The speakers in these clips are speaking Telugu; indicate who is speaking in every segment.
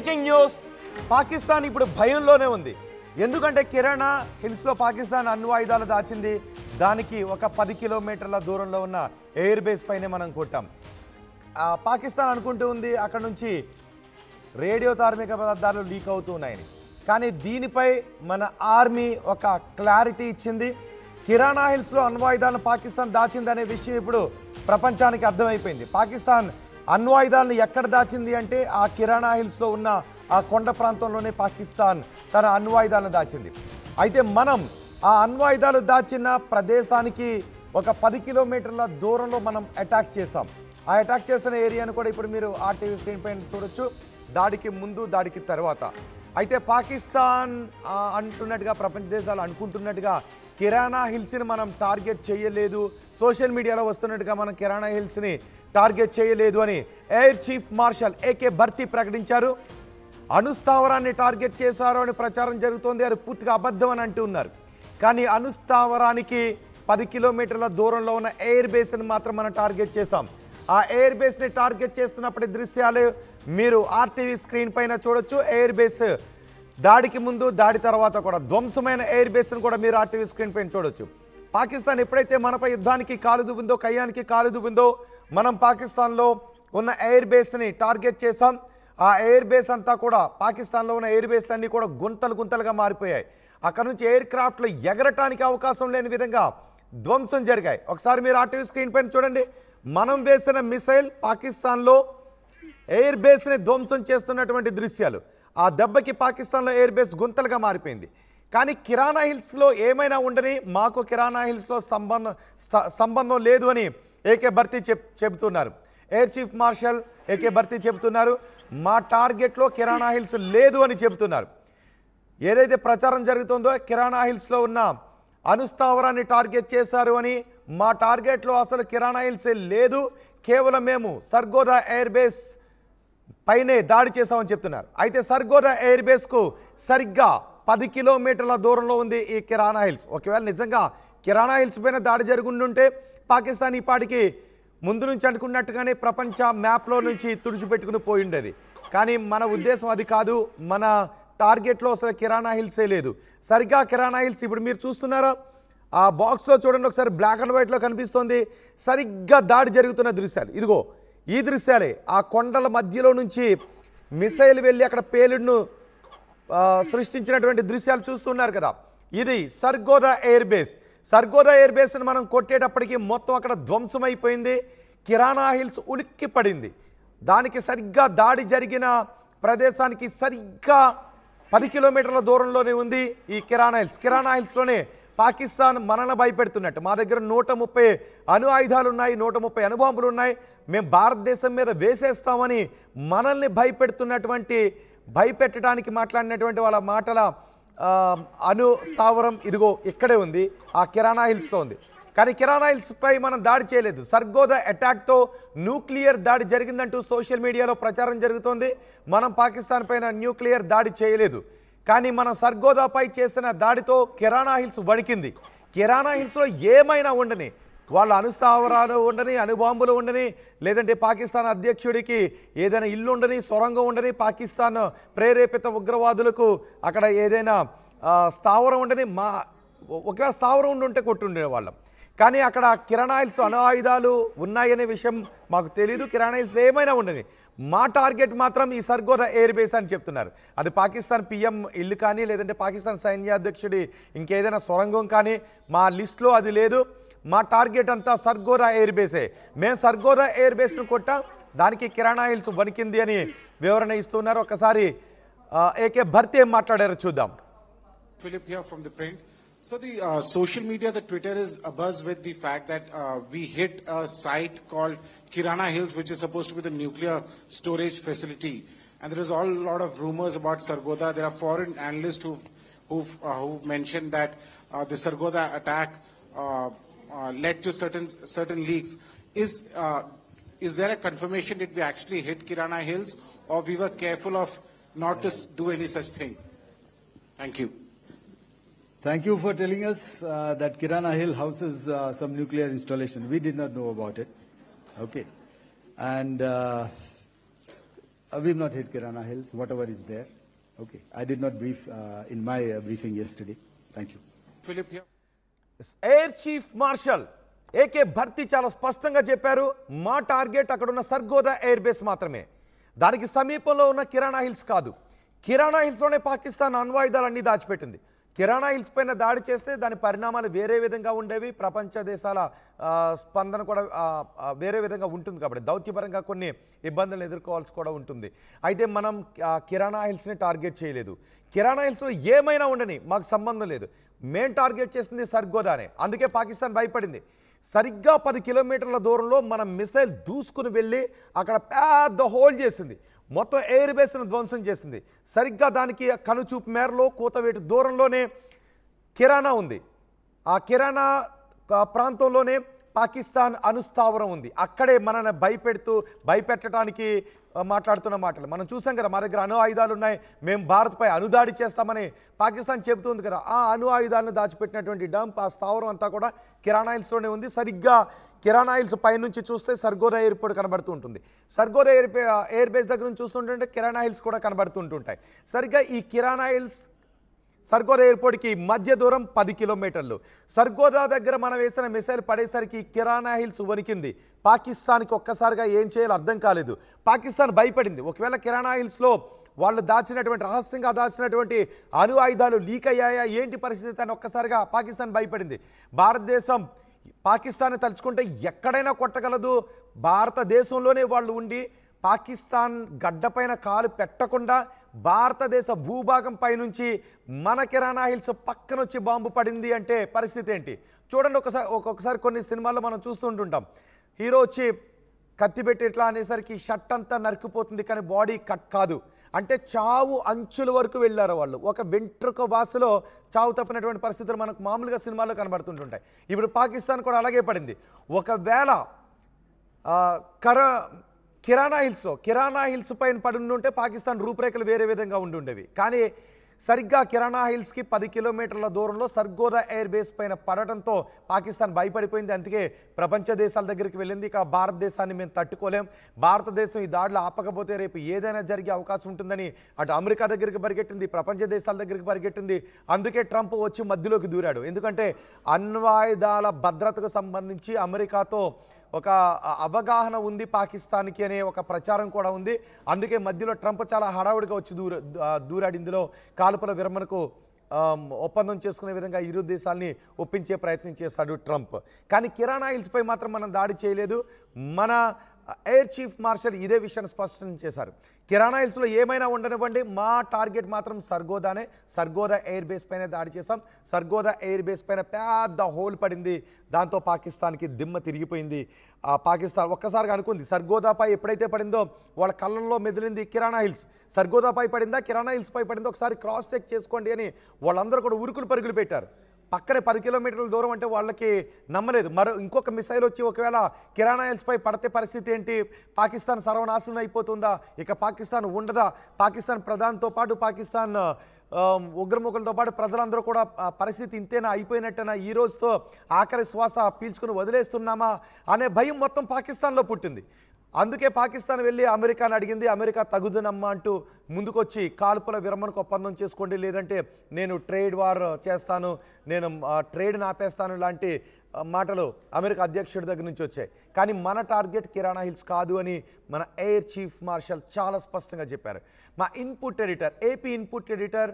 Speaker 1: Breaking news. పాకిస్తాన్ ఇప్పుడు భయంలోనే ఉంది. ఎందుకంటే కిరాణా హిల్స్లో పాకిస్తాన్ అణ్వ ఆయుధాలు దాచింది. దానికి ఒక 10 కిలోమీటర్ల దూరంలో ఉన్న ఎయిర్ బేస్ పైనే మనం కొట్టాం. పాకిస్తాన్ అనుకుంటూ ఉంది అక్కడ నుంచి రేడియో ధార్మిక పదార్థాలు లీక్ అవుతున్నాయని. కానీ దీనిపై మన ఆర్మీ ఒక క్లారిటీ ఇచ్చింది. కిరాణా హిల్స్లో అణ్వాయుధాలను పాకిస్తాన్ దాచిందనే విషయం ఇప్పుడు ప్రపంచానికి అర్థమైపోయింది. పాకిస్తాన్ అణ్వాయుధాలను ఎక్కడ దాచింది అంటే ఆ కిరాణా హిల్స్లో ఉన్న ఆ కొండ ప్రాంతంలోనే పాకిస్తాన్ తన అణ్వాయుధాలను దాచింది. అయితే మనం ఆ అణ్వాయుధాలు దాచిన ప్రదేశానికి ఒక 10 కిలోమీటర్ల దూరంలో మనం అటాక్ చేసాం. ఆ అటాక్ చేసిన ఏరియాను కూడా ఇప్పుడు మీరు ఆర్టీవీ స్క్రీన్ పైన చూడొచ్చు. దాడికి ముందు, దాడికి తర్వాత. అయితే పాకిస్తాన్ అంటున్నట్టుగా, ప్రపంచ దేశాలు అనుకుంటున్నట్టుగా కిరాణా హిల్స్ని మనం టార్గెట్ చేయలేదు, సోషల్ మీడియాలో వస్తున్నట్టుగా మనం కిరాణా హిల్స్ని టార్గెట్ చేయలేదు అని ఎయిర్ చీఫ్ మార్షల్ ఏకే భర్తీ ప్రకటించారు. అణుస్థావరాన్ని టార్గెట్ చేశారు అని ప్రచారం జరుగుతోంది. అది పూర్తిగా అబద్ధం అని అంటున్నారు. కానీ అణుస్థావరానికి 10 కిలోమీటర్ల దూరంలో ఉన్న ఎయిర్ బేస్ని మాత్రం మనం టార్గెట్ చేశాం. ఆ ఎయిర్ బేస్ని టార్గెట్ చేస్తున్నప్పటి దృశ్యాలు మీరు ఆర్టీవీ స్క్రీన్ పైన చూడొచ్చు. ఎయిర్ బేస్ దాడికి ముందు, దాడి తర్వాత కూడా ధ్వంసమైన ఎయిర్ బేస్ను కూడా మీరు ఆర్టీవీ స్క్రీన్ పైన చూడొచ్చు. పాకిస్తాన్ ఎప్పుడైతే మనపై యుద్ధానికి కాలు దువ్విందో, కయ్యానికి కాలు దువ్విందో, మనం పాకిస్తాన్లో ఉన్న ఎయిర్ బేస్ని టార్గెట్ చేశాం. ఆ ఎయిర్ బేస్ అంతా కూడా, పాకిస్తాన్లో ఉన్న ఎయిర్ బేస్లన్నీ కూడా గుంతలు గుంతలుగా మారిపోయాయి. అక్కడ నుంచి ఎయిర్ క్రాఫ్ట్లు ఎగరటానికి అవకాశం లేని విధంగా ధ్వంసం జరిగాయి. ఒకసారి మీరు ఆర్టీవీ స్క్రీన్ పైన చూడండి. మనం వేసిన మిసైల్ పాకిస్తాన్లో ఎయిర్ బేస్ని ధ్వంసం చేస్తున్నటువంటి దృశ్యాలు. ఆ దెబ్బకి పాకిస్తాన్లో ఎయిర్ బేస్ గుంతలుగా మారిపోయింది. కానీ కిరాణా హిల్స్లో ఏమైనా ఉండని, మాకు కిరాణా హిల్స్లో సంబంధం లేదు అని ఏకే భర్తీ చెబుతున్నారు. ఎయిర్ చీఫ్ మార్షల్ ఏకే భర్తీ చెబుతున్నారు. మా టార్గెట్లో కిరాణా హిల్స్ లేదు అని చెబుతున్నారు. ఏదైతే ప్రచారం జరుగుతుందో కిరాణా హిల్స్లో ఉన్న అణుస్థావరాన్ని టార్గెట్ చేశారు అని, మా టార్గెట్లో అసలు కిరాణా హిల్సే లేదు, కేవలం మేము సర్గోదా ఎయిర్ బేస్ పైనే దాడి చేశామని చెప్తున్నారు. అయితే సర్గోదా ఎయిర్ బేస్కు సరిగ్గా 10 కిలోమీటర్ల దూరంలో ఉంది ఈ కిరాణా హిల్స్. ఒకవేళ నిజంగా కిరాణా హిల్స్ పైన దాడి జరుగుండుంటే పాకిస్తాన్ ఈ పాటికి ముందు నుంచి అనుకున్నట్టుగానే ప్రపంచ మ్యాప్లో నుంచి తుడిచిపెట్టుకుని పోయి ఉండేది. కానీ మన ఉద్దేశం అది కాదు. మన టార్గెట్లో అసలు కిరాణా హిల్సే లేదు. సరిగ్గా కిరాణా హిల్స్ ఇప్పుడు మీరు చూస్తున్నారా, ఆ బాక్స్లో చూడండి ఒకసారి, బ్లాక్ అండ్ వైట్లో కనిపిస్తోంది. సరిగ్గా దాడి జరుగుతున్న దృశ్యాలు ఇదిగో ఈ దృశ్యాలే. ఆ కొండల మధ్యలో నుంచి మిసైల్ వెళ్ళి అక్కడ పేలుడును సృష్టించినటువంటి దృశ్యాలు చూస్తున్నారు కదా. ఇది Sargodha air base. Sargodha air బేస్ని మనం కొట్టేటప్పటికి మొత్తం అక్కడ ధ్వంసమైపోయింది. కిరాణా హిల్స్ ఉలిక్కి పడింది. దానికి సరిగ్గా దాడి జరిగిన ప్రదేశానికి సరిగ్గా 10 కిలోమీటర్ల దూరంలోనే ఉంది ఈ కిరాణా హిల్స్. కిరాణా హిల్స్లోనే పాకిస్తాన్ మనల్ని భయపెడుతున్నట్టు, మా దగ్గర 130 అణు ఆయుధాలు ఉన్నాయి, 130 అణుబాంబులు ఉన్నాయి, మేము భారతదేశం మీద వేసేస్తామని మనల్ని భయపెట్టడానికి మాట్లాడినటువంటి వాళ్ళ మాటల అణు స్థావరం ఇదిగో ఇక్కడే ఉంది, ఆ కిరాణా హిల్స్లో ఉంది. కానీ కిరాణా హిల్స్పై మనం దాడి చేయలేదు. సర్గోదా అటాక్తో న్యూక్లియర్ దాడి జరిగిందంటూ సోషల్ మీడియాలో ప్రచారం జరుగుతోంది. మనం పాకిస్తాన్ పైన న్యూక్లియర్ దాడి చేయలేదు. కానీ మనం సర్గోదాపై చేసిన దాడితో కిరాణా హిల్స్ వణికింది. కిరాణా హిల్స్లో ఏమైనా ఉండని, వాళ్ళ అణుస్థావరాలు ఉండని, అణుబాంబులు ఉండని, లేదంటే పాకిస్తాన్ అధ్యక్షుడికి ఏదైనా ఇల్లు ఉండని, సొరంగం ఉండని, పాకిస్తాన్ ప్రేరేపిత ఉగ్రవాదులకు అక్కడ ఏదైనా స్థావరం ఉండని, ఒకవేళ స్థావరం ఉంటే కొట్టుండే వాళ్ళం. కానీ అక్కడ కిరాణా హిల్స్ అణు ఆయుధాలు ఉన్నాయనే విషయం మాకు తెలీదు. కిరాణా హిల్స్ ఏమైనా ఉండని, మా టార్గెట్ మాత్రం ఈ సర్గోదా ఎయిర్ బేస్ అని చెప్తున్నారు. అది పాకిస్తాన్ పిఎం ఇల్లు కానీ, లేదంటే పాకిస్తాన్ సైన్యాధ్యక్షుడి ఇంకేదైనా సొరంగం కానీ మా లిస్ట్లో అది లేదు. మా టార్గెట్ అంతా సర్గోదా ఎయిర్ బేసే. మేము సర్గోదా ఎయిర్ బేస్ను కొట్టాం, దానికి కిరాణా హిల్స్ వణికింది అని వివరణ ఇస్తున్నారు. ఒకసారి ఏకే భర్తీ ఏం మాట్లాడారో చూద్దాం.
Speaker 2: Philip here from the print. So the social media, the Twitter is abuzz with the fact that we hit a site called Kirana Hills, which is supposed to be the nuclear storage facility. And there is a lot of rumors about Sargodha. There are foreign analysts who've mentioned that the Sargodha attack led to certain leaks. Is there a confirmation that we actually hit Kirana Hills, or we were careful of not to do any such thing? Thank you.
Speaker 3: Thank you for telling us that Kirana Hill houses some nuclear installation. We did not know about it. Okay. And We've not hit Kirana Hills, whatever is there. Okay. I did not brief in my briefing yesterday. Thank you.
Speaker 2: Philip here.
Speaker 1: Air chief marshal AK భర్తీ చాలా స్పష్టంగా చెప్పారు, మా టార్గెట్ అక్కడ ఉన్న సర్గోదా ఎయిర్ బేస్ మాత్రమే, దానికి సమీపంలో ఉన్న కిరాణా హిల్స్ కాదు. కిరాణా హిల్స్లోనే పాకిస్తాన్ అణ్వాయుధాలన్నీ దాచిపెట్టింది. కిరాణా హిల్స్ పైన దాడి చేస్తే దాని పరిణామాలు వేరే విధంగా ఉండేవి, ప్రపంచ దేశాల స్పందన కూడా వేరే విధంగా ఉంటుంది. కాబట్టి దౌత్యపరంగా కొన్ని ఇబ్బందులు ఎదుర్కోవాల్సి కూడా ఉంటుంది. అయితే మనం కిరాణా హిల్స్ని టార్గెట్ చేయలేదు. కిరాణా హిల్స్లో ఏమైనా ఉండని మాకు సంబంధం లేదు, మేం టార్గెట్ చేసింది సర్గోదానే. అందుకే పాకిస్తాన్ భయపడింది. సరిగ్గా 10 కిలోమీటర్ల దూరంలో మన మిసైల్ దూసుకుని వెళ్ళి అక్కడ పెద్ద హోల్ చేసింది, మొత్తం ఎయిర్ బేస్ను ధ్వంసం చేసింది. సరిగ్గా దానికి కనుచూపు మేరలో కూతవేటు దూరంలోనే కిరాణా ఉంది. ఆ కిరాణా ప్రాంతంలోనే పాకిస్తాన్ అణుస్థావరం ఉంది. అక్కడే మనల్ని భయపెట్టడానికి మాట్లాడుతున్న మాటలు మనం చూసాం కదా. మా దగ్గర అణు ఆయుధాలు ఉన్నాయి, మేము భారత్పై అణుదాడి చేస్తామని పాకిస్తాన్ చెబుతుంది కదా. ఆ అణు ఆయుధాలను దాచిపెట్టినటువంటి డంప్, ఆ స్థావరం అంతా కూడా కిరాణా హిల్స్లోనే ఉంది. సరిగ్గా కిరాణా హిల్స్ పైనుంచి చూస్తే సర్గోదా ఎయిర్పోర్ట్ కనబడుతూ ఉంటుంది. సర్గోదా ఎయిర్ బేస్ దగ్గర నుంచి చూస్తుంటే కిరాణా హిల్స్ కూడా కనబడుతుంటుంటాయి. సరిగ్గా ఈ కిరాణా హిల్స్ సర్గోదా ఎయిర్పోర్ట్కి మధ్య దూరం 10 కిలోమీటర్లు. సర్గోదా దగ్గర మనం వేసిన మిసైల్ పడేసరికి కిరాణా హిల్స్ వణికింది. పాకిస్తాన్కి ఒక్కసారిగా ఏం చేయాలో అర్థం కాలేదు. పాకిస్తాన్ భయపడింది. ఒకవేళ కిరాణా హిల్స్లో వాళ్ళు రహస్యంగా దాచినటువంటి అణు ఆయుధాలు లీక్ అయ్యాయా, ఏంటి పరిస్థితి అని ఒక్కసారిగా పాకిస్తాన్ భయపడింది. భారతదేశం పాకిస్తాన్ తలుచుకుంటే ఎక్కడైనా కొట్టగలదు. భారతదేశంలోనే వాళ్ళు ఉండి పాకిస్తాన్ గడ్డపైన కాలు పెట్టకుండా భారతదేశ భూభాగం పైనుంచి మన కిరాణా హిల్స్ పక్కన వచ్చి బాంబు పడింది అంటే పరిస్థితి ఏంటి చూడండి. ఒక్కొక్కసారి కొన్ని సినిమాల్లో మనం చూస్తుంటుంటాం, హీరో వచ్చి కత్తి పెట్టి ఇట్లా అనేసరికి షర్ట్ అంతా నరికిపోతుంది, కానీ బాడీ కట్ కాదు. అంటే చావు అంచుల వరకు వెళ్ళారు వాళ్ళు. ఒక వెంట్రుక వాసులో చావు తప్పినటువంటి పరిస్థితులు మనకు మామూలుగా సినిమాల్లో కనబడుతుంటుంటాయి. ఇప్పుడు పాకిస్తాన్ కూడా అలాగే పడింది. ఒకవేళ కిరాణా హిల్స్ పైన పడి ఉంటే పాకిస్తాన్ రూపురేఖలు వేరే విధంగా ఉండేవి. కానీ సరిగ్గా కిరాణా హిల్స్కి 10 కిలోమీటర్ల దూరంలో సర్గోదా ఎయిర్ బేస్ పైన పడటంతో పాకిస్తాన్ భయపడిపోయింది. అందుకే ప్రపంచ దేశాల దగ్గరికి వెళ్ళింది. ఇక భారతదేశాన్ని మేము తట్టుకోలేం, భారతదేశం ఈ దాడులు ఆపకపోతే రేపు ఏదైనా జరిగే అవకాశం ఉంటుందని అటు అమెరికా దగ్గరికి పరిగెట్టింది, ప్రపంచ దేశాల దగ్గరికి పరిగెట్టింది. అందుకే ట్రంప్ వచ్చి మధ్యలోకి దూరాడు. ఎందుకంటే అణ్వాయుధాల భద్రతకు సంబంధించి అమెరికాతో ఒక అవగాహన ఉంది పాకిస్తాన్కి అనే ఒక ప్రచారం కూడా ఉంది. అందుకే మధ్యలో ట్రంప్ చాలా హడావుడిగా వచ్చి దూరాడు. ఇందులో కాల్పుల విరమణకు ఒప్పందం చేసుకునే విధంగా ఇరు దేశాలని ఒప్పించే ప్రయత్నం చేశాడు ట్రంప్. కానీ కిరాణా హిల్స్పై మాత్రం మనం దాడి చేయలేదు. మన ఎయిర్ చీఫ్ మార్షల్ ఇదే విషయాన్ని స్పష్టం చేశారు. కిరాణా హిల్స్లో ఏమైనా ఉండనివ్వండి, మా టార్గెట్ మాత్రం సర్గోదానే. సర్గోదా ఎయిర్ బేస్ పైన దాడి చేశాం. సర్గోదా ఎయిర్ బేస్ పైన పెద్ద హోల్ పడింది. దాంతో పాకిస్తాన్కి దిమ్మ తిరిగిపోయింది. పాకిస్తాన్ ఒక్కసారిగా అనుకుంది సర్గోదాపై ఎప్పుడైతే పడిందో వాళ్ళ కళ్ళల్లో మెదిలింది కిరాణా హిల్స్. సర్గోదాపై పడిందా కిరాణా హిల్స్పై పడిందో ఒకసారి క్రాస్ చెక్ చేసుకోండి అని వాళ్ళందరూ కూడా ఉరుకులు పరుగులు పెట్టారు. పక్కనే 10 కిలోమీటర్ల దూరం అంటే వాళ్ళకి నమ్మలేదు. ఇంకొక మిసైల్ వచ్చి ఒకవేళ కిరాణా హిల్స్పై పడితే పరిస్థితి ఏంటి? పాకిస్తాన్ సర్వనాశనం అయిపోతుందా? ఇక పాకిస్తాన్ ఉండదా? పాకిస్తాన్ ప్రధానితో పాటు పాకిస్తాన్ ఉగ్రముఖులతో పాటు ప్రజలందరూ కూడా పరిస్థితి ఇంతేనా, అయిపోయినట్టేనా, ఈ రోజుతో ఆఖరి శ్వాస పీల్చుకుని వదిలేస్తున్నామా అనే భయం మొత్తం పాకిస్తాన్లో పుట్టింది. అందుకే పాకిస్తాన్ వెళ్ళి అమెరికాని అడిగింది. అమెరికా తగుదనమ్మా అంటూ ముందుకొచ్చి కాల్పుల విరమణకు ఒప్పందం చేసుకోండి, లేదంటే నేను ట్రేడ్ వార్ చేస్తాను, నేను ట్రేడ్ని ఆపేస్తాను లాంటి మాటలు అమెరికా అధ్యక్షుడి దగ్గర నుంచి వచ్చాయి. కానీ మన టార్గెట్ కిరాణా హిల్స్ కాదు అని మన ఎయిర్ చీఫ్ మార్షల్ చాలా స్పష్టంగా చెప్పారు. మా input editor, AP input editor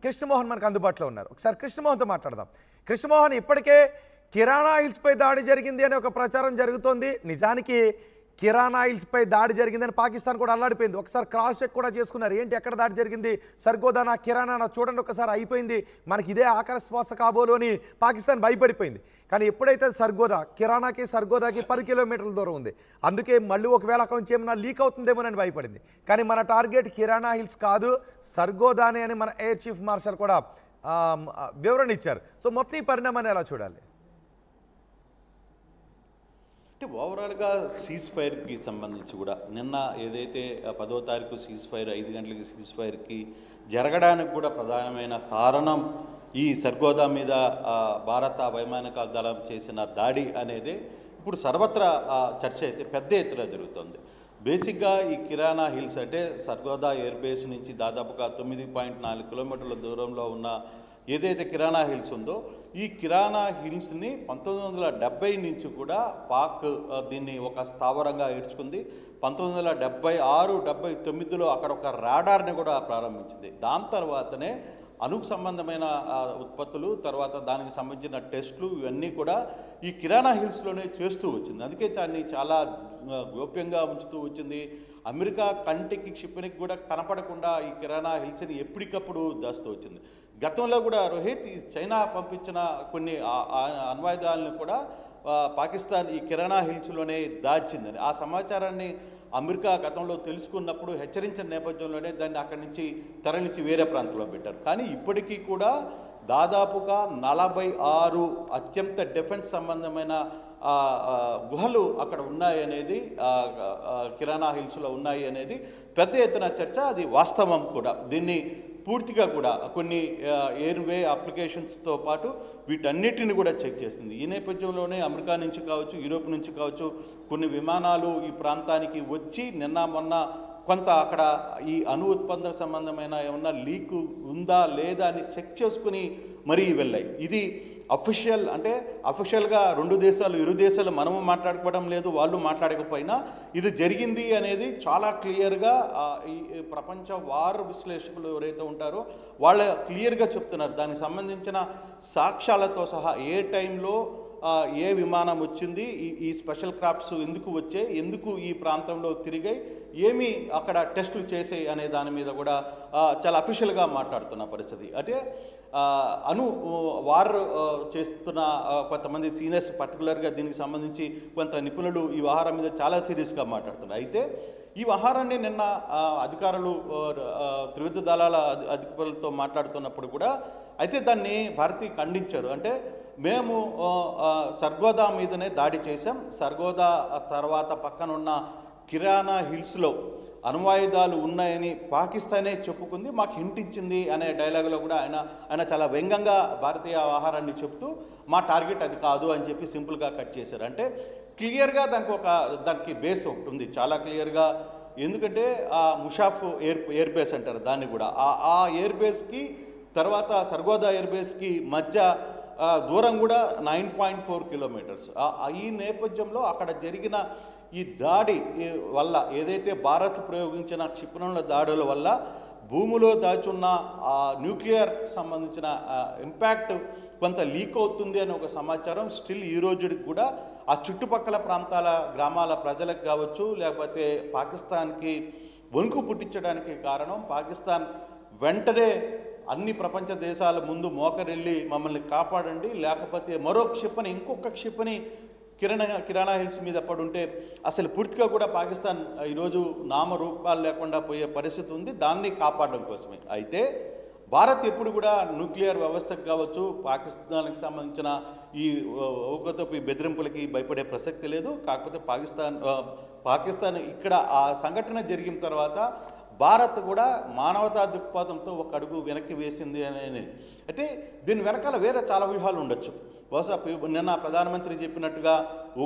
Speaker 1: Krishnamohan మనకు అందుబాటులో ఉన్నారు. ఒకసారి కృష్ణమోహన్తో మాట్లాడదాం. కృష్ణమోహన్, ఇప్పటికే కిరాణా హిల్స్పై దాడి జరిగింది అనే ఒక ప్రచారం జరుగుతోంది. నిజానికి కిరాణా హిల్స్పై దాడి జరిగిందని పాకిస్తాన్ కూడా అల్లాడిపోయింది. ఒకసారి క్రాస్ చెక్ కూడా చేసుకున్నారు. ఏంటి ఎక్కడ దాడి జరిగింది? సర్గోదానా కిరాణానా చూడండి ఒకసారి, అయిపోయింది, మనకి ఇదే ఆఖరి శ్వాస కాబోలు అని పాకిస్తాన్ భయపడిపోయింది. కానీ ఎప్పుడైతే కిరాణాకి సర్గోదాకి 10 కిలోమీటర్ల దూరం ఉంది. అందుకే మళ్ళీ ఒకవేళ అక్కడ నుంచి ఏమైనా లీక్ అవుతుందేమోనని భయపడింది. కానీ మన టార్గెట్ కిరాణా హిల్స్ కాదు, సర్గోదానే అని మన ఎయిర్ చీఫ్ మార్షల్ కూడా వివరణ ఇచ్చారు. సో మొత్తం ఈ పరిణామాన్ని ఎలా చూడాలి?
Speaker 4: అంటే ఓవరాల్గా సీజ్ ఫైర్కి సంబంధించి కూడా నిన్న ఏదైతే 10వ తారీఖు సీజ్ ఫైర్ 5 గంటలకి సీజ్ ఫైర్కి జరగడానికి కూడా ప్రధానమైన కారణం ఈ సర్గోదా మీద భారత వైమానిక దళం చేసిన దాడి అనేది ఇప్పుడు సర్వత్రా చర్చ అయితే పెద్ద ఎత్తున జరుగుతుంది. బేసిక్గా ఈ కిరాణా హిల్స్ అంటే సర్గోదా ఎయిర్ బేస్ నుంచి దాదాపుగా 9.4 కిలోమీటర్ల దూరంలో ఉన్న ఏదైతే కిరాణా హిల్స్ ఉందో ఈ కిరాణా హిల్స్ని 1970 నుంచి కూడా పాక్ దీన్ని ఒక స్థావరంగా ఏర్చుకుంది. 1976-79లో అక్కడ ఒక రాడార్ని కూడా ప్రారంభించింది. దాని తర్వాతనే అణుకు సంబంధమైన ఉత్పత్తులు, తర్వాత దానికి సంబంధించిన టెస్టులు ఇవన్నీ కూడా ఈ కిరాణా హిల్స్లోనే చేస్తూ వచ్చింది. అందుకే దాన్ని చాలా గోప్యంగా ఉంచుతూ వచ్చింది. అమెరికా కంటికి క్షిపణికి కూడా కనపడకుండా ఈ కిరాణా హిల్స్ని ఎప్పటికప్పుడు దాస్తూ వచ్చింది. గతంలో కూడా రోహిత్ ఈ చైనా పంపించిన కొన్ని అణ్వాయుధాలను కూడా పాకిస్తాన్ ఈ కిరాణా హిల్స్లోనే దాచిందని ఆ సమాచారాన్ని అమెరికా గతంలో తెలుసుకున్నప్పుడు హెచ్చరించిన నేపథ్యంలోనే దాన్ని అక్కడి నుంచి తరలించి వేరే ప్రాంతంలో పెట్టారు. కానీ ఇప్పటికీ కూడా దాదాపుగా 46 అత్యంత డిఫెన్స్ సంబంధమైన గుహలు అక్కడ ఉన్నాయి అనేది, కిరాణా హిల్స్లో ఉన్నాయి అనేది పెద్ద ఎత్తున చర్చ. అది వాస్తవం కూడా. దీన్ని పూర్తిగా కూడా కొన్ని ఎయిర్వే అప్లికేషన్స్తో పాటు వీటన్నిటిని కూడా చెక్ చేసింది. ఈ నేపథ్యంలోనే అమెరికా నుంచి కావచ్చు, యూరోప్ నుంచి కావచ్చు కొన్ని విమానాలు ఈ ప్రాంతానికి వచ్చి నిన్న మొన్న కొంత అక్కడ ఈ అణు ఉత్పత్తుల సంబంధమైన ఏమన్నా లీక్ ఉందా లేదా అని చెక్ చేసుకుని మరీ వెళ్ళాయి. ఇది అఫీషియల్ అంటే అఫీషియల్గా ఇరు దేశాలు మనము మాట్లాడుకోవడం లేదు, వాళ్ళు మాట్లాడకపోయినా ఇది జరిగింది అనేది చాలా క్లియర్గా ఈ ప్రపంచ వార్ విశ్లేషకులు ఎవరైతే ఉంటారో వాళ్ళు క్లియర్గా చెప్తున్నారు. దానికి సంబంధించిన సాక్ష్యాలతో సహా ఏ టైంలో ఏ విమానం వచ్చింది, ఈ స్పెషల్ క్రాఫ్ట్స్ ఎందుకు వచ్చాయి, ఎందుకు ఈ ప్రాంతంలో తిరిగాయి, ఏమి అక్కడ టెస్టులు చేసాయి అనే దాని మీద కూడా చాలా అఫీషియల్గా మాట్లాడుతున్న పరిస్థితి. అంటే వార్ చేస్తున్న కొంతమంది సీనియర్స్ పర్టికులర్గా దీనికి సంబంధించి కొంత నిపుణులు ఈ వ్యవహారం మీద చాలా సీరియస్గా మాట్లాడుతున్నారు. అయితే ఈ వ్యవహారాన్ని నిన్న అధికారులు త్రివిధ దళాల అధికారులతో మాట్లాడుతున్నప్పుడు కూడా అయితే దాన్ని భారతీయ ఖండించారు. అంటే మేము సర్గోదా మీదనే దాడి చేశాం, సర్గోదా తర్వాత పక్కనున్న కిరాణా హిల్స్లో అణ్వాయుధాలు ఉన్నాయని పాకిస్తానే చెప్పుకుంది, మాకు హింటించింది అనే డైలాగులో కూడా ఆయన చాలా వ్యంగ్యంగా భారతీయ ఆహారాన్ని చెప్తూ మా టార్గెట్ అది కాదు అని చెప్పి సింపుల్గా కట్ చేశారు. అంటే క్లియర్గా దానికి బేస్ ఒకటి ఉంది చాలా క్లియర్గా. ఎందుకంటే ముషాఫ్ ఎయిర్ బేస్ అంటారు దాన్ని కూడా. ఆ ఎయిర్ బేస్కి తర్వాత సర్గోదా ఎయిర్ బేస్కి మధ్య దూరం కూడా 9.4 కిలోమీటర్స్. ఈ నేపథ్యంలో అక్కడ జరిగిన ఈ దాడి వల్ల ఏదైతే భారత్ ప్రయోగించిన క్షిపణుల దాడుల వల్ల భూమిలో దాచున్న న్యూక్లియర్ సంబంధించిన ఇంపాక్ట్ కొంత లీక్ అవుతుంది అనే ఒక సమాచారం స్టిల్ ఈ రోజుకి కూడా ఆ చుట్టుపక్కల ప్రాంతాల గ్రామాల ప్రజలకు కావచ్చు, లేకపోతే పాకిస్తాన్కి వణుకు పుట్టించడానికి కారణం పాకిస్తాన్ వెంటనే అన్ని ప్రపంచ దేశాల ముందు మోకరెళ్ళి మమ్మల్ని కాపాడండి, లేకపోతే మరో క్షిపణి ఇంకొక క్షిపణి కిరాణా హిల్స్ మీద పడుంటే అసలు పూర్తిగా కూడా పాకిస్తాన్ ఈరోజు నామరూపాలు లేకుండా పోయే పరిస్థితి ఉంది. దాన్ని కాపాడడం కోసమే. అయితే భారత్ ఎప్పుడు కూడా న్యూక్లియర్ వ్యవస్థకు కావచ్చు, పాకిస్తాన్కి సంబంధించిన ఈ ఔకతోపి బెదిరింపులకి భయపడే ప్రసక్తి లేదు. కాకపోతే పాకిస్తాన్ ఇక్కడ ఆ సంఘటన జరిగిన తర్వాత భారత్ కూడా మానవతా దృక్పథంతో ఒక అడుగు వెనక్కి వేసింది అనేది. అయితే దీని వెనకాల వేరే చాలా వ్యూహాలు ఉండొచ్చు. బహుశా నిన్న ప్రధానమంత్రి చెప్పినట్టుగా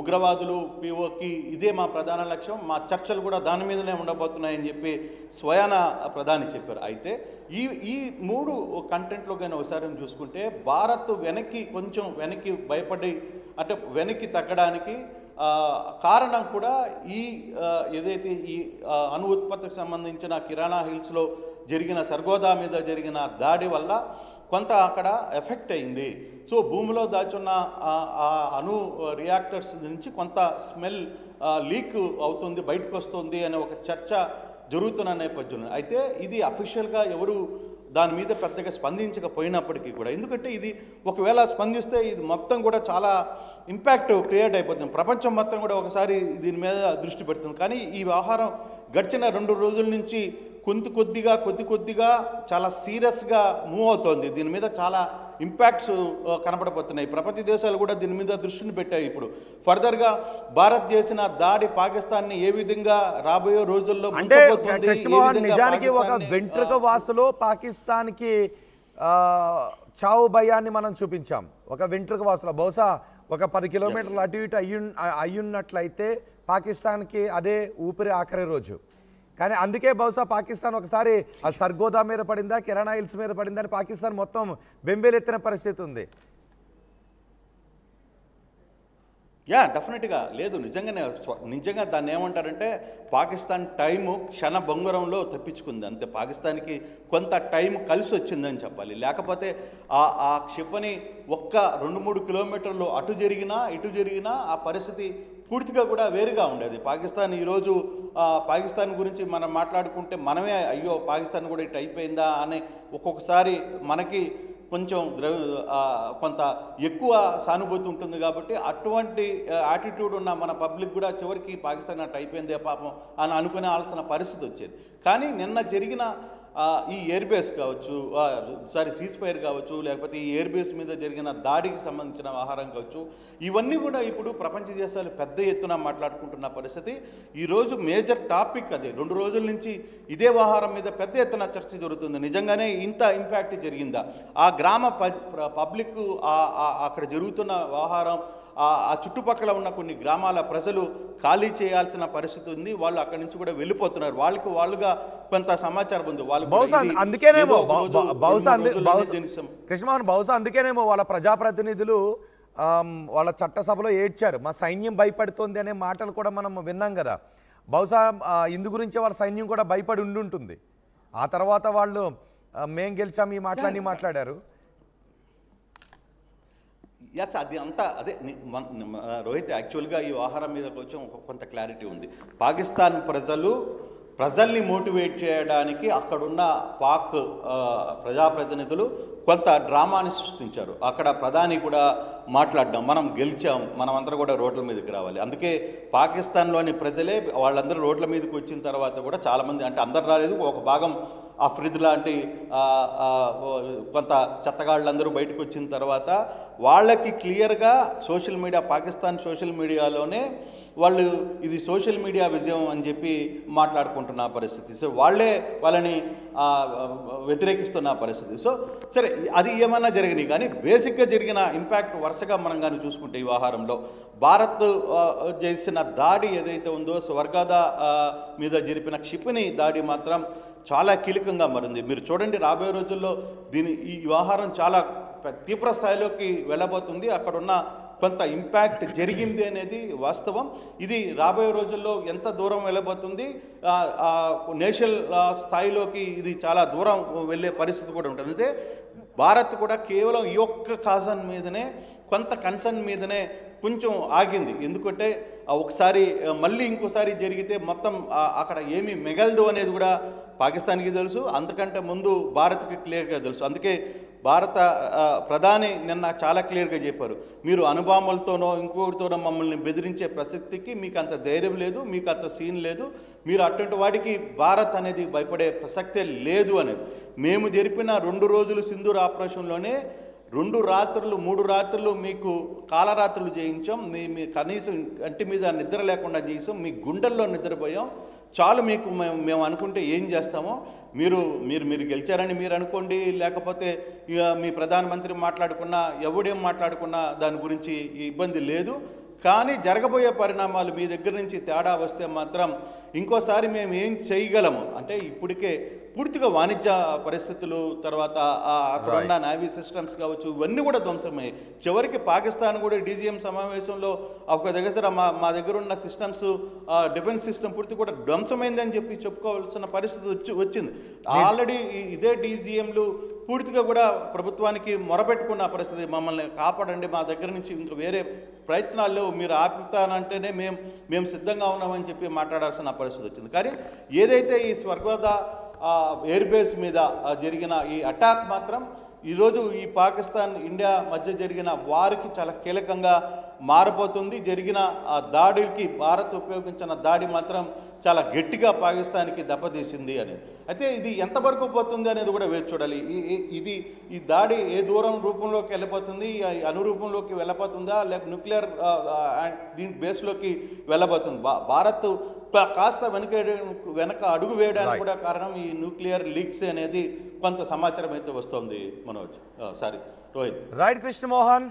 Speaker 4: ఉగ్రవాదులు పిఓకి ఇదే మా ప్రధాన లక్ష్యం, మా చర్చలు కూడా దాని మీదనే ఉండబోతున్నాయని చెప్పి స్వయాన ప్రధాని చెప్పారు. అయితే ఈ మూడు కంటెంట్లో కానీ ఒకసారి చూసుకుంటే భారత్ కొంచెం వెనక్కి భయపడి అంటే వెనక్కి తగ్గడానికి కారణం కూడా ఏదైతే ఈ అణు ఉత్పత్తికి సంబంధించిన కిరాణా హిల్స్లో జరిగిన సర్గోదా మీద జరిగిన దాడి వల్ల కొంత అక్కడ ఎఫెక్ట్ అయింది. సో భూమిలో దాచున్న అణు రియాక్టర్స్ నుంచి కొంత స్మెల్ లీక్ అవుతుంది, బయటకు వస్తుంది అనే ఒక చర్చ జరుగుతున్న నేపథ్యంలో. అయితే ఇది అఫీషియల్గా ఎవరు దాని మీద పెద్దగా స్పందించకపోయినప్పటికీ కూడా, ఎందుకంటే ఇది ఒకవేళ స్పందిస్తే ఇది మొత్తం కూడా చాలా ఇంపాక్ట్ క్రియేట్ అయిపోతుంది, ప్రపంచం మొత్తం కూడా ఒకసారి దీని మీద దృష్టి పెడుతుంది. కానీ ఈ వ్యవహారం గడిచిన 2 రోజుల నుంచి కొద్ది కొద్దిగా చాలా సీరియస్గా మూవ్ అవుతోంది. దీని మీద చాలా ఇంపాక్ట్స్ కనపడబోతున్నాయి. ప్రపంచ దేశాలు కూడా దీని మీద దృష్టిని పెట్టాయి. ఇప్పుడు ఫర్దర్గా భారత్ చేసిన దాడి పాకిస్తాన్ని ఏ విధంగా రాబోయే రోజుల్లో
Speaker 1: అంటే కృష్ణమోహన్ నిజానికి ఒక వెంట్రుక వాసులో పాకిస్తాన్కి చావు భయాన్ని మనం చూపించాం. ఒక వెంట్రుక వాసులో బహుశా ఒక 10 కిలోమీటర్లు అటు ఇటు అయ్యున్నట్లయితే పాకిస్తాన్కి అదే ఊపిరి ఆఖరి రోజు. కానీ అందుకే బహుశా పాకిస్తాన్ ఒకసారి అది సర్గోదా మీద పడిందా, కిరాణా హిల్స్ మీద పడిందా అని పాకిస్తాన్ మొత్తం బెంబేలెత్తిన పరిస్థితి ఉంది.
Speaker 4: డెఫినెట్గా లేదు, నిజంగా దాన్ని ఏమంటారంటే పాకిస్తాన్ టైము క్షణ బొంగరంలో తప్పించుకుంది అంతే. పాకిస్తాన్కి కొంత టైం కలిసి వచ్చిందని చెప్పాలి. లేకపోతే ఆ క్షిపణి ఒక్క 2-3 కిలోమీటర్లు అటు జరిగినా ఇటు జరిగినా ఆ పరిస్థితి పూర్తిగా కూడా వేరుగా ఉండేది. పాకిస్తాన్ ఈరోజు పాకిస్తాన్ గురించి మనం మాట్లాడుకుంటే మనమే అయ్యో పాకిస్తాన్ కూడా ఇటు అయిపోయిందా అని ఒక్కొక్కసారి మనకి కొంచెం కొంత ఎక్కువ సానుభూతి ఉంటుంది. కాబట్టి అటువంటి యాటిట్యూడ్ ఉన్న మన పబ్లిక్ కూడా చివరికి పాకిస్తాన్ అటు అయిపోయిందే పాపం అని అనుకునేవాల్సిన పరిస్థితి వచ్చేది. కానీ నిన్న జరిగిన ఈ ఎయిర్ బేస్ కావచ్చు, సీజ్ ఫైర్ కావచ్చు, లేకపోతే ఈ ఎయిర్ బేస్ మీద జరిగిన దాడికి సంబంధించిన వ్యవహారం కావచ్చు, ఇవన్నీ కూడా ఇప్పుడు ప్రపంచ దేశాలు పెద్ద ఎత్తున మాట్లాడుకుంటున్న పరిస్థితి. ఈరోజు మేజర్ టాపిక్ అదే. 2 రోజుల నుంచి ఇదే వ్యవహారం మీద పెద్ద ఎత్తున చర్చ జరుగుతుంది. నిజంగానే ఇంత ఇంపాక్ట్ జరిగిందా? ఆ గ్రామ పబ్లిక్ అక్కడ జరుగుతున్న వ్యవహారం, ఆ చుట్టుపక్కల ఉన్న కొన్ని గ్రామాల ప్రజలు ఖాళీ చేయాల్సిన పరిస్థితి ఉంది. వాళ్ళు అక్కడి నుంచి కూడా వెళ్ళిపోతున్నారు. వాళ్ళుగా కొంత సమాచారం ఉంది.
Speaker 1: బహుశా అందుకేనేమో కృష్ణమోహన్, బహుశా అందుకేనేమో వాళ్ళ ప్రజాప్రతినిధులు వాళ్ళ చట్టసభలో ఏడ్చారు. మా సైన్యం భయపడుతోంది అనే మాటలు కూడా మనం విన్నాం కదా. బహుశా ఇందు గురించే వాళ్ళ సైన్యం కూడా భయపడి ఉండుంటుంది. ఆ తర్వాత వాళ్ళు మేం గెలిచాం ఈ మాటలన్నీ మాట్లాడారు.
Speaker 4: అది అంతా అదే రోహిత్, యాక్చువల్గా ఈ వ్యవహారం మీద కొంచెం కొంత క్లారిటీ ఉంది. పాకిస్తాన్ ప్రజల్ని మోటివేట్ చేయడానికి అక్కడున్న పాక్ ప్రజాప్రతినిధులు కొంత డ్రామాని సృష్టించారు. అక్కడ ప్రధాని కూడా మాట్లాడడం, మనం గెలిచాం, మనమందరూ కూడా రోడ్ల మీదకి రావాలి. అందుకే పాకిస్తాన్లోని ప్రజలే వాళ్ళందరూ రోడ్ల మీదకి వచ్చిన తర్వాత కూడా చాలామంది, అంటే అందరు రాలేదు, ఒక భాగం అఫ్రిద్ లాంటి కొంత చెత్తగాళ్ళందరూ బయటకు వచ్చిన తర్వాత వాళ్ళకి క్లియర్గా పాకిస్తాన్ సోషల్ మీడియాలోనే వాళ్ళు ఇది సోషల్ మీడియా విజయం అని చెప్పి మాట్లాడుకుంటున్న పరిస్థితి. సో వాళ్ళని వ్యతిరేకిస్తున్న పరిస్థితి. సో సరే, అది ఏమన్నా జరిగినాయి కానీ బేసిక్గా జరిగిన ఇంపాక్ట్ వరుసగా మనం కానీ చూసుకుంటే ఈ వ్యవహారంలో భారత్ చేసిన దాడి ఏదైతే ఉందో, స్వర్గదా మీద జరిపిన క్షిపణి దాడి మాత్రం చాలా కీలకంగా మారింది. మీరు చూడండి, రాబోయే రోజుల్లో ఈ వ్యవహారం చాలా తీవ్ర స్థాయిలోకి వెళ్ళబోతుంది. అక్కడున్న కొంత ఇంపాక్ట్ జరిగింది అనేది వాస్తవం. ఇది రాబోయే రోజుల్లో ఎంత దూరం వెళ్ళబోతుంది, నేషనల్ స్థాయిలోకి ఇది చాలా దూరం వెళ్ళే పరిస్థితి కూడా ఉంటుంది. అంటే భారత్ కూడా కేవలం ఈ ఒక్క కాజన్ మీదనే, కొంత కన్సర్న్ మీదనే కొంచెం ఆగింది. ఎందుకంటే ఒకసారి మళ్ళీ ఇంకోసారి జరిగితే మొత్తం అక్కడ ఏమీ మిగలదు అనేది కూడా పాకిస్తాన్కి తెలుసు, అంతకంటే ముందు భారత్కి క్లియర్గా తెలుసు. అందుకే భారత ప్రధాని నిన్న చాలా క్లియర్గా చెప్పారు, మీరు అణుబాంబులతోనో ఇంకొకటితోనో మమ్మల్ని బెదిరించే ప్రసక్తికి మీకు అంత ధైర్యం లేదు, మీకు అంత సీన్ లేదు, మీరు అటువంటి వాడికి భారత్ అనేది భయపడే ప్రసక్తే లేదు అనేది. మేము జరిపిన 2 రోజులు సింధూర్ ఆపరేషన్లోనే 2 రాత్రులు 3 రాత్రులు మీకు కాలరాత్రులు చేయించాం, మీ కనీసం కంటి మీద నిద్ర లేకుండా చేసాం, మీ గుండెల్లో నిద్రపోయాం, చాలు మీకు మేము అనుకుంటే ఏం చేస్తామో, మీరు గెలిచారని మీరు అనుకోండి, లేకపోతే మీ ప్రధానమంత్రి మాట్లాడుకున్నా ఎవడేం మాట్లాడుకున్నా దాని గురించి ఇబ్బంది లేదు. కానీ జరగబోయే పరిణామాలు మీ దగ్గర నుంచి తేడా వస్తే మాత్రం ఇంకోసారి మేము ఏం చేయగలము అంటే, ఇప్పటికే పూర్తిగా వాణిజ్య పరిస్థితులు, తర్వాత అక్కడ ఉన్న నేవీ సిస్టమ్స్ కావచ్చు, ఇవన్నీ కూడా ధ్వంసమయ్యాయి. చివరికి పాకిస్తాన్ కూడా DGM సమావేశంలో ఒక దగ్గర మా దగ్గర ఉన్న సిస్టమ్స్, డిఫెన్స్ సిస్టమ్ పూర్తి కూడా ధ్వంసమైందని చెప్పుకోవాల్సిన పరిస్థితి వచ్చింది. ఆల్రెడీ ఇదే DGMలు పూర్తిగా కూడా ప్రభుత్వానికి మొరపెట్టుకున్న పరిస్థితి, మమ్మల్ని కాపాడండి, మా దగ్గర నుంచి ఇంకా వేరే ప్రయత్నాల్లో మీరు ఆపుతానంటేనే మేము సిద్ధంగా ఉన్నామని చెప్పి మాట్లాడాల్సిన పరిస్థితి వచ్చింది. కానీ ఏదైతే ఈ స్వర్గదా ఎయిర్ బేస్ మీద జరిగిన ఈ అటాక్ మాత్రం ఈరోజు ఈ పాకిస్తాన్ ఇండియా మధ్య జరిగిన వారికి చాలా కీలకంగా మారిపోతుంది. జరిగిన ఆ దాడికి భారత్ ఉపయోగించిన దాడి మాత్రం చాలా గట్టిగా పాకిస్తాన్కి దెబ్బతీసింది అనేది. అయితే ఇది ఎంతవరకు పోతుంది అనేది కూడా వేచి చూడాలి. ఈ దాడి ఏ దూరం రూపంలోకి వెళ్ళిపోతుంది, అనురూపంలోకి వెళ్ళబోతుందా, లేక న్యూక్లియర్ దీని బేస్లోకి వెళ్ళబోతుంది. భారత్ కాస్త వెనక అడుగు వేయడానికి కూడా కారణం ఈ న్యూక్లియర్ లీక్స్ అనేది కొంత సమాచారం అయితే వస్తుంది రోహిత్.
Speaker 1: రైట్ కృష్ణమోహన్,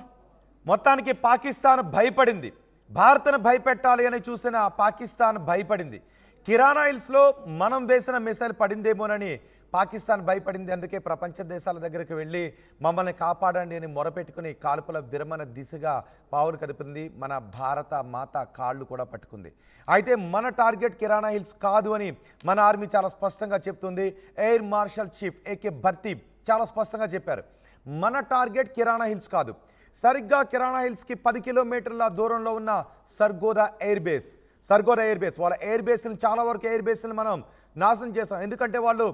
Speaker 1: మొత్తానికి పాకిస్తాన్ భయపడింది. భారత్ను భయపెట్టాలి అని చూసిన పాకిస్తాన్ భయపడింది. కిరాణా హిల్స్లో మనం వేసిన మిసైల్ పడిందేమోనని పాకిస్తాన్ భయపడింది. అందుకే ప్రపంచ దేశాల దగ్గరికి వెళ్ళి మమ్మల్ని కాపాడండి అని మొరపెట్టుకుని కాల్పుల విరమణ దిశగా పావులు కదిపింది. మన భారత మాత కాళ్ళు కూడా పట్టుకుంది. అయితే మన టార్గెట్ కిరాణా హిల్స్ కాదు అని మన ఆర్మీ చాలా స్పష్టంగా చెప్తుంది. ఎయిర్ మార్షల్ చీఫ్ ఏకే భర్తీ చాలా స్పష్టంగా చెప్పారు, మన టార్గెట్ కిరాణా హిల్స్ కాదు. సరిగ్గా కిరాణా హిల్స్కి 10 కిలోమీటర్ల దూరంలో ఉన్న సర్గోదా ఎయిర్ బేస్ వాళ్ళ ఎయిర్ బేస్ని చాలా వరకు ఎయిర్ బేస్ని మనం నాశనం చేస్తాం. ఎందుకంటే వాళ్ళు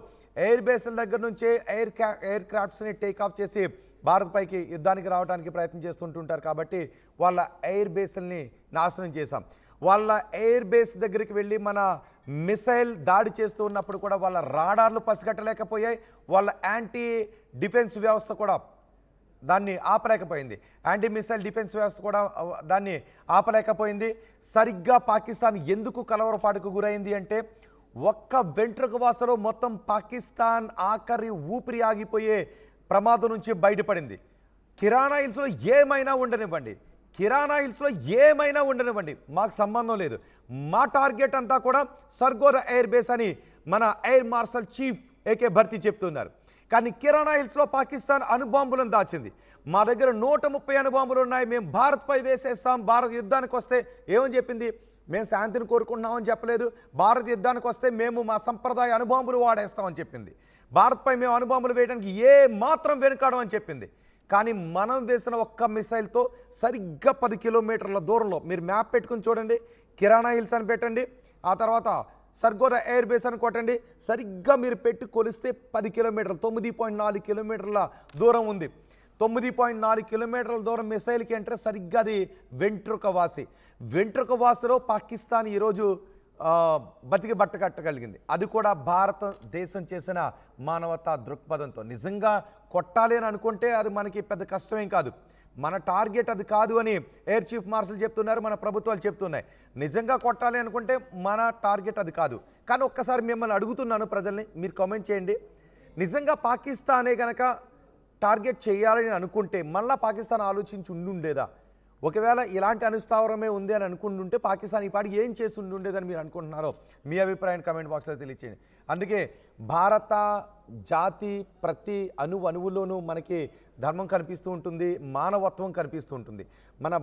Speaker 1: ఎయిర్ బేస్ల దగ్గర నుంచే ఎయిర్ క్రాఫ్ట్స్ని టేక్ ఆఫ్ చేసి భారత్ పైకి యుద్ధానికి రావడానికి ప్రయత్నం చేస్తుంటుంటారు. కాబట్టి వాళ్ళ ఎయిర్ బేస్ల్ని నాశనం చేశాం. వాళ్ళ ఎయిర్ బేస్ దగ్గరికి వెళ్ళి మన మిసైల్ దాడి చేస్తూ ఉన్నప్పుడు కూడా వాళ్ళ రాడార్లు పసిగట్టలేకపోయాయి. వాళ్ళ యాంటీ డిఫెన్స్ వ్యవస్థ కూడా దాన్ని ఆపలేకపోయింది. యాంటీ మిసైల్ డిఫెన్స్ వ్యవస్థ కూడా దాన్ని ఆపలేకపోయింది. సరిగ్గా పాకిస్తాన్ ఎందుకు కలవరపాటుకు గురైంది అంటే ఒక్క వెంట్రుక వాసలో మొత్తం పాకిస్తాన్ ఆఖరి ఊపిరి ఆగిపోయే ప్రమాదం నుంచి బయటపడింది. కిరాణా హిల్స్లో ఏమైనా ఉండనివ్వండి, మాకు సంబంధం లేదు. మా టార్గెట్ అంతా కూడా సర్గోదా ఎయిర్ బేస్ అని మన ఎయిర్ మార్షల్ చీఫ్ ఏకే భర్తీ చెప్తున్నారు. కానీ కిరాణా హిల్స్లో పాకిస్తాన్ అణుబాంబులను దాచింది. మా దగ్గర 130 అణుబాంబులు ఉన్నాయి, మేము భారత్పై వేసేస్తాం, భారత్ యుద్ధానికి వస్తే ఏమని చెప్పింది, మేము శాంతిని కోరుకుంటున్నామని చెప్పలేదు. భారత్ యుద్ధానికి వస్తే మేము మా సంప్రదాయ అణుబాంబులు వాడేస్తామని చెప్పింది. భారత్పై మేము అణుబాంబులు వేయడానికి ఏ మాత్రం వెనుకాడమని చెప్పింది. కానీ మనం వేసిన ఒక్క మిసైల్తో సరిగ్గా 10 కిలోమీటర్ల దూరంలో, మీరు మ్యాప్ పెట్టుకుని చూడండి, కిరాణా హిల్స్ అని పెట్టండి, ఆ తర్వాత సర్గోదా ఎయిర్ బేస్ అని కొట్టండి, సరిగ్గా మీరు పెట్టి కొలిస్తే 10 కిలోమీటర్లు 9.4 కిలోమీటర్ల దూరం ఉంది. 9.4 కిలోమీటర్ల దూరం మిసైల్కి అంటే సరిగ్గా అది వెంట్రుక వాసిలో పాకిస్తాన్ ఈరోజు బతికి బట్ట కట్టగలిగింది. అది కూడా భారతదేశం చేసిన మానవతా దృక్పథంతో. నిజంగా కొట్టాలి అని అనుకుంటే అది మనకి పెద్ద కష్టమేం కాదు. మన టార్గెట్ అది కాదు అని ఎయిర్ చీఫ్ మార్షల్ చెప్తున్నారు, మన ప్రభుత్వాలు చెప్తున్నాయి. నిజంగా కొట్టాలి అనుకుంటే మన టార్గెట్ అది కాదు. కానీ ఒక్కసారి మిమ్మల్ని అడుగుతున్నాను, ప్రజల్ని మీరు కామెంట్ చేయండి. నిజంగా పాకిస్తానే కనుక టార్గెట్ చేయాలని అనుకుంటే మళ్ళీ పాకిస్తాన్ ఆలోచించి ఉండుండేదా? ఒకవేళ ఇలాంటి అనుస్థావరమే ఉంది అని అనుకుంటుంటే పాకిస్తాన్ ఈ పాటికి ఏం చేసి ఉండేదని మీరు అనుకుంటున్నారో మీ అభిప్రాయాన్ని కామెంట్ బాక్స్లో తెలియచేయండి. అందుకే భారత జాతి ప్రతి అణువులోనూ మనకి ధర్మం కనిపిస్తూ ఉంటుంది, మానవత్వం కనిపిస్తూ ఉంటుంది. మన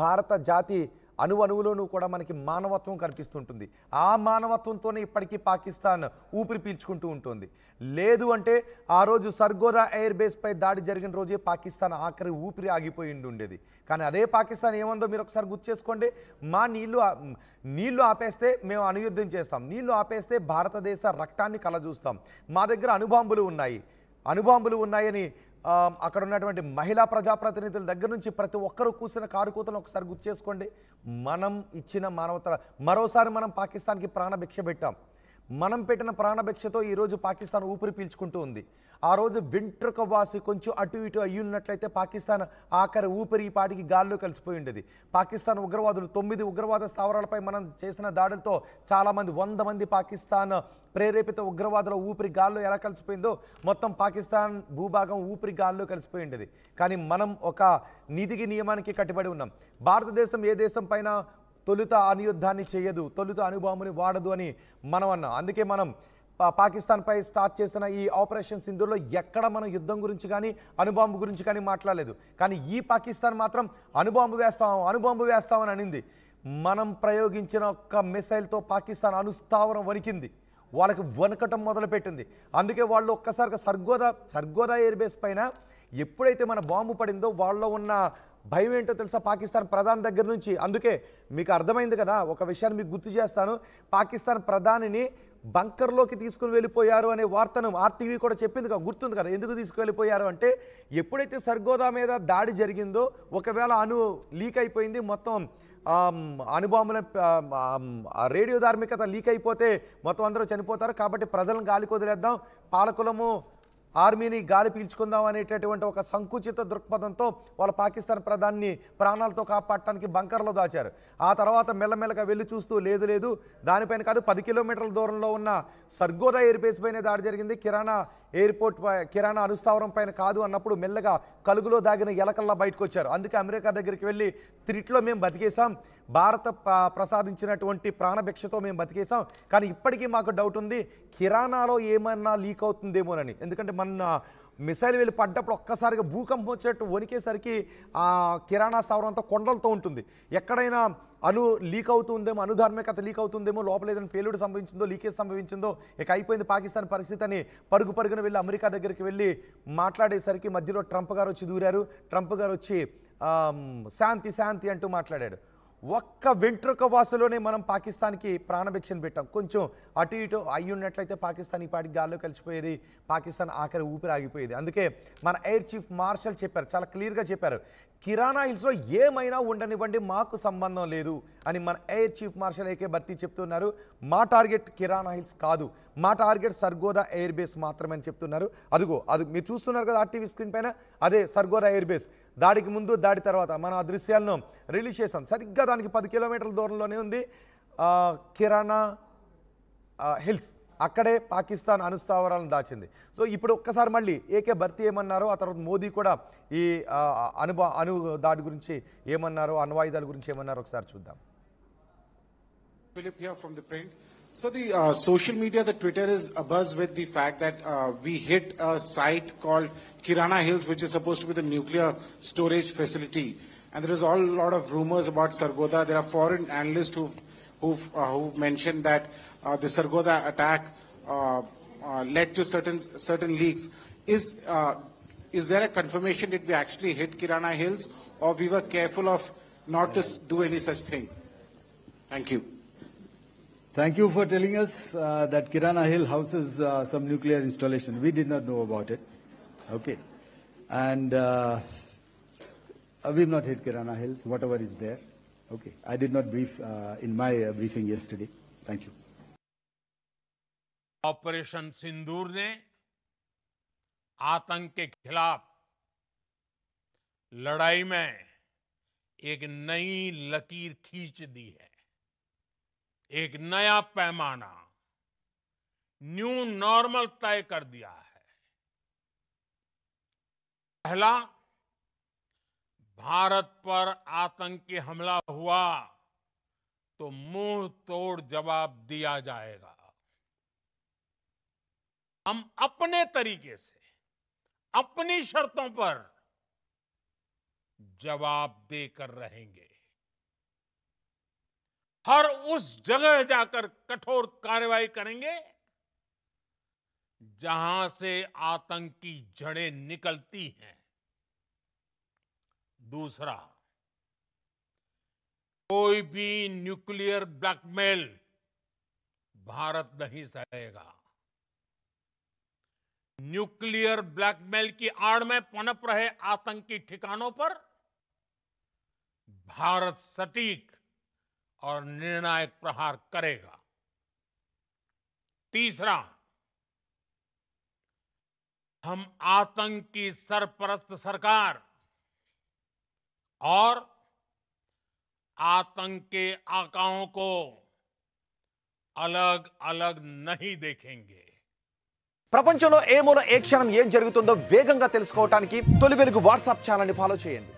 Speaker 1: భారత జాతి అణువులోనూ కూడా మనకి మానవత్వం కనిపిస్తుంటుంది. ఆ మానవత్వంతోనే ఇప్పటికీ పాకిస్తాన్ ఊపిరి పీల్చుకుంటూ ఉంటుంది. లేదు అంటే ఆ రోజు సర్గోదా ఎయిర్ బేస్పై దాడి జరిగిన రోజే పాకిస్తాన్ ఆఖరి ఊపిరి ఆగిపోయి ఉండేది. కానీ అదే పాకిస్తాన్ ఏమందో మీరు ఒకసారి గుర్తు చేసుకోండి. మా నీళ్లు ఆపేస్తే మేము అణుయుద్ధం చేస్తాం, నీళ్లు ఆపేస్తే భారతదేశ రక్తాన్ని కలజూస్తాం, మా దగ్గర అణుబాంబులు ఉన్నాయని అక్కడ ఉన్నటువంటి మహిళా ప్రజాప్రతినిధుల దగ్గర నుంచి ప్రతి ఒక్కరూ కూసిన కారుకూతలను ఒకసారి గుర్తు చేసుకోండి. మనం ఇచ్చిన మానవత మరోసారి మనం పాకిస్తాన్కి ప్రాణభిక్ష పెట్టాం. మనం పెట్టిన ప్రాణభిక్షతో ఈరోజు పాకిస్తాన్ ఊపిరి పీల్చుకుంటూ ఉంది. ఆ రోజు వెంట్రుక వాసి కొంచెం అటు ఇటు అయ్యున్నట్లయితే పాకిస్తాన్ ఆఖరి ఊపిరి ఈ పాటికి గాల్లో కలిసిపోయి ఉండేది. పాకిస్తాన్ ఉగ్రవాదులు 9 ఉగ్రవాద స్థావరాలపై మనం చేసిన దాడులతో చాలామంది 100 మంది పాకిస్తాన్ ప్రేరేపిత ఉగ్రవాదుల ఊపిరి గాల్లో ఎలా కలిసిపోయిందో మొత్తం పాకిస్తాన్ భూభాగం ఊపిరి గాల్లో కలిసిపోయి ఉండేది. కానీ మనం ఒక నీతికి నియమానికి కట్టుబడి ఉన్నాం. భారతదేశం ఏ దేశం పైన తొలుత అణుయుద్ధాన్ని చేయదు, తొలుత అణుబాంబుని వాడదు అని మనం అన్నాం. అందుకే మనం పాకిస్తాన్పై స్టార్ట్ చేసిన ఈ ఆపరేషన్ సింధూర్లో ఎక్కడ మనం యుద్ధం గురించి కానీ అణుబాంబు గురించి కానీ మాట్లాడలేదు. కానీ ఈ పాకిస్తాన్ మాత్రం అణుబాంబు వేస్తామని అనింది. మనం ప్రయోగించిన ఒక్క మిసైల్తో పాకిస్తాన్ అణుస్థావరం వణికింది, వాళ్ళకి వణకటం మొదలుపెట్టింది. అందుకే వాళ్ళు ఒక్కసారిగా సర్గోదా ఎయిర్ బేస్ పైన ఎప్పుడైతే మన బాంబు పడిందో వాళ్ళలో ఉన్న భయం ఏంటో తెలుసా, పాకిస్తాన్ ప్రధాని దగ్గర నుంచి. అందుకే మీకు అర్థమైంది కదా, ఒక విషయాన్ని మీకు గుర్తు చేస్తాను. పాకిస్తాన్ ప్రధానిని బంకర్లోకి తీసుకుని వెళ్ళిపోయారు అనే వార్తను ఆర్టీవీ కూడా చెప్పింది కదా, గుర్తుంది కదా. ఎందుకు తీసుకువెళ్ళిపోయారు అంటే ఎప్పుడైతే సర్గోదా మీద దాడి జరిగిందో ఒకవేళ లీక్ అయిపోయింది, మొత్తం అణుబాంబుల రేడియో ధార్మికత లీక్ అయిపోతే మొత్తం అందరూ చనిపోతారు. కాబట్టి ప్రజలను గాలికి వదిలేద్దాం, పాలకులము ఆర్మీని గాలి పీల్చుకుందాం అనేటటువంటి ఒక సంకుచిత దృక్పథంతో వాళ్ళ పాకిస్తాన్ ప్రధాని ప్రాణాలతో కాపాడటానికి బంకర్లో దాచారు. ఆ తర్వాత మెల్లమెల్లగా వెళ్ళి చూస్తూ లేదు దానిపైన కాదు 10 కిలోమీటర్ల దూరంలో ఉన్న సర్గోదా ఎయిర్ బేస్ పైన దాడి జరిగింది, కిరాణా ఎయిర్పోర్ట్ కిరాణా అనుస్థావరం పైన కాదు అన్నప్పుడు మెల్లగా కలుగులో దాగిన ఎలకల్లా బయటకు వచ్చారు. అందుకే అమెరికా దగ్గరికి వెళ్ళి త్రిట్లో మేము బతికేసాం, భారత ప్రసాదించినటువంటి ప్రాణభిక్షతో మేము బతికేసాం, కానీ ఇప్పటికీ మాకు డౌట్ ఉంది కిరాణాలో ఏమన్నా లీక్ అవుతుందేమోనని. ఎందుకంటే మన మిసైల్ వెళ్ళి పడ్డప్పుడు ఒక్కసారిగా భూకంపం వచ్చేట్టు వణికేసరికి ఆ కిరాణా స్థావరం అంతా కొండలతో ఉంటుంది. ఎక్కడైనా లీక్ అవుతుందేమో, అనుధార్మికత లీక్ అవుతుందేమో, లోపల ఏదైనా పేలుడు సంభవించిందో, లీకేజ్ సంభవించిందో, ఇక అయిపోయింది పాకిస్తాన్ పరిస్థితి అని పరుగున వెళ్ళి అమెరికా దగ్గరికి వెళ్ళి మాట్లాడేసరికి మధ్యలో ట్రంప్ గారు వచ్చి దూరారు. ట్రంప్ గారు వచ్చి శాంతి అంటూ మాట్లాడాడు. ఒక్క వెంట్రుక వాసులోనే మనం పాకిస్తాన్కి ప్రాణభిక్షను పెట్టాం. కొంచెం అటు ఇటు అయ్యి ఉన్నట్లయితే పాకిస్తాన్ ఈ పాటికి గాల్లో కలిసిపోయేది, పాకిస్తాన్ ఆఖరి ఊపిరి ఆగిపోయేది. అందుకే మన ఎయిర్ చీఫ్ మార్షల్ చెప్పారు, చాలా క్లియర్గా చెప్పారు, కిరాణా హిల్స్లో ఏమైనా ఉండనివ్వండి మాకు సంబంధం లేదు అని మన ఎయిర్ చీఫ్ మార్షల్ ఏకే భర్తీ చెప్తున్నారు. మా టార్గెట్ కిరాణా హిల్స్ కాదు, మా టార్గెట్ సర్గోదా ఎయిర్ బేస్ మాత్రమే అని చెప్తున్నారు. అది మీరు చూస్తున్నారు కదా ఆర్టీవీ స్క్రీన్ పైన, అదే సర్గోదా ఎయిర్ బేస్. దాడికి ముందు దాడి తర్వాత మనం ఆ దృశ్యాలను రిలీజ్ చేసాం. సరిగ్గా దానికి 10 కిలోమీటర్ల దూరంలోనే ఉంది కిరాణా హిల్స్. అక్కడే పాకిస్తాన్ అనుస్థావరాలను దాచింది. సో ఇప్పుడు ఒక్కసారి మళ్ళీ ఏకే భర్తీ ఏమన్నారో, ఆ తర్వాత మోదీ కూడా ఈ అణు దాడి గురించి ఏమన్నారో, అణ్వాయుధాల గురించి ఏమన్నారో ఒకసారి చూద్దాం.
Speaker 2: Philip here from the print. So the social media, the Twitter is abuzz with the fact that we hit a site called Kirana Hills, which is supposed to be the nuclear storage facility. And there is a lot of rumors about Sargodha. There are foreign analysts who've mentioned that the Sargodha attack led to certain leaks. Is there a confirmation that we actually hit Kirana Hills, or we were careful of not to do any such thing? Thank you.
Speaker 3: Thank you for telling us that Kirana Hill houses some nuclear installation. We did not know about it. Okay. And we've not hit Kirana Hills, whatever is there. Okay. I did not brief in my briefing yesterday. Thank you.
Speaker 5: Operation Sindoor ने आतंक के खिलाफ लड़ाई में एक नई लकीर खींच दी है, एक नया पैमाना, न्यू नॉर्मल तय कर दिया है। पहला, भारत पर आतंकी हमला हुआ तो मुंह तोड़ जवाब दिया जाएगा। हम अपने तरीके से, अपनी शर्तों पर जवाब देकर रहेंगे। हर उस जगह जाकर कठोर कार्रवाई करेंगे जहां से आतंक की जड़ें निकलती हैं। दूसरा, कोई भी न्यूक्लियर ब्लैकमेल भारत नहीं सहेगा। न्यूक्लियर ब्लैकमेल की आड़ में पनप रहे आतंकी ठिकानों पर भारत सटीक और निर्णायक प्रहार करेगा। तीसरा, हम आतंक की सरपरस्त सरकार और आतंक के आकाओं को अलग अलग नहीं देखेंगे।
Speaker 1: ప్రపంచంలో ఏ మూల ఏ క్షణం ఏం జరుగుతుందో వేగంగా తెలుసుకోవడానికి తొలి వెలుగు వాట్సాప్ ఛానల్ని ఫాలో చేయండి.